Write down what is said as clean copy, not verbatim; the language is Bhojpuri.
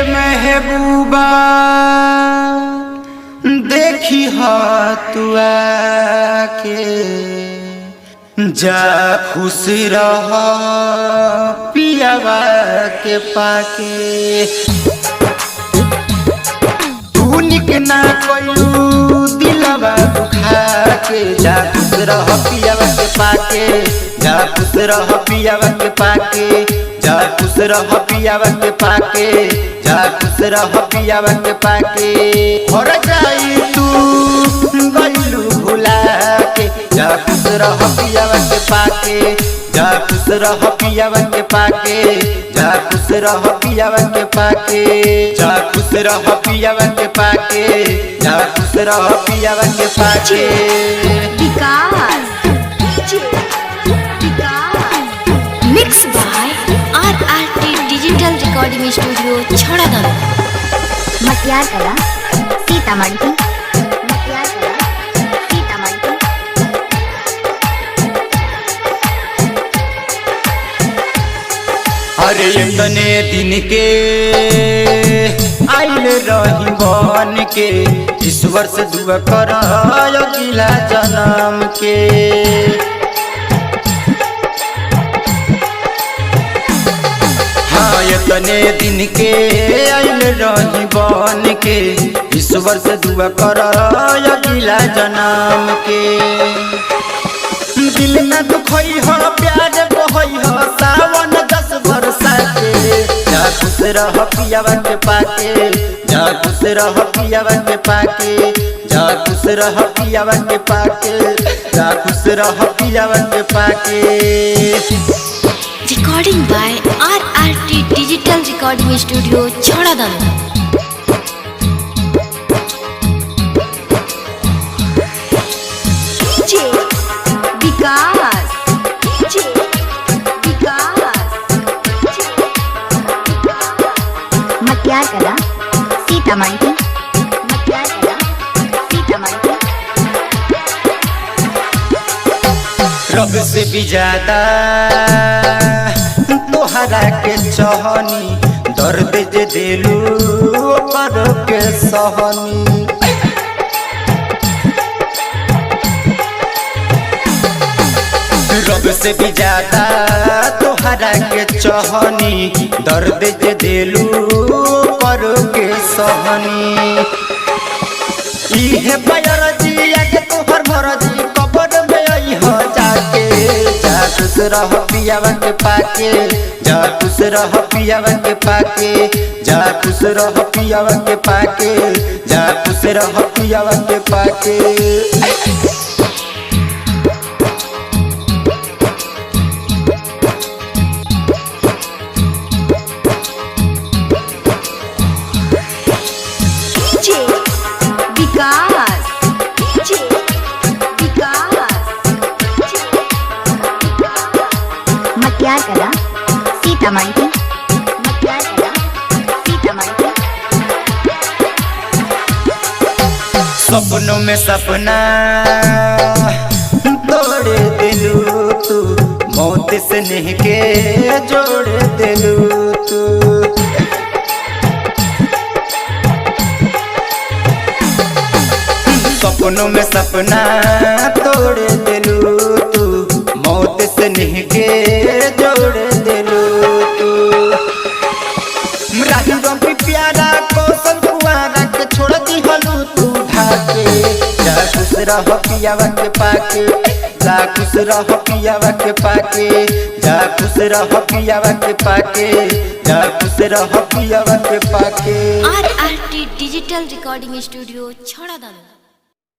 महबूबा देखी तू आके जा खुश रह पियावा के पाके। तू निक ना कोई दिलवा दुखा के जा खुश रह पियावा के पाके। जा खुश रह पियावा के पाके। जा खुश रह पियावा के पाके। जा खुश रह पियावा के पाके। हर जाई तू गइलू भुला के। जा खुश रह पियावा के पाके। जा खुश रह पियावा के पाके। जा खुश रह पियावा के पाके। जा खुश रह पियावा के पाके। जा खुश रह पियावा के पाके। Mix by RRT digital recording studio छड़ादानो मटियार कला सीतामढ़ी। मटियार कला सीतामढ़ी। अरे इतने दिन के आइल रही बन के ईश्वर से दुआ कर अगला जन्म के। हाँ इतने दिन के आइल रही बन के ईश्वर से दुआ कर अगला जन्म के। दिल न दुखई हो प्यार बहई हो सावन 10 बरसा के। जा खुश रह पियावा के पाके। जा खुश रह पियावा के पाके। जा खुश रह पियावा के पाके। जा खुश रह पियावा के पाके। Recording by RRT digital recording studio छड़ादानो। मटियार कला सीतामढ़ी। मटियार कला सीतामढ़ी। रब से भी ज्यादा तोहरा के चाहनी दर्द जे दिलू पर के सहनी। रब से भी ज्यादा तोहरा के चाहनी दर्द जे दिलू पर के सहनी। इहे बयर जिया के तोहर भर जी कबर में आई हो जाके। जा खुश रह पियावा के पाके। जा खुश रह पियावा के पाके। जा खुश रह पियावा के पाके। जा खुश रह पियावा के पाके। मटियार कला सीतामढ़ी। मटियार कला सीतामढ़ी। सपनों में सपना तोड़ दिलू तू मौत से नहीं के जोड़ दिलू तू। सपनों में सपना तोड़ दिलू तू मौत से नहीं के जोड़ दिलू तू। राहिरों की प्यारा कौशल कुआरा के छोड़ दी हलू तू ढाके। जा खुश रह पियावा के पाके। जा खुश रह पियावा के पाके। जा खुश रह पियावा के पाके। जा खुश रह पियावा के पाके। RRT digital recording studio छड़ादानो।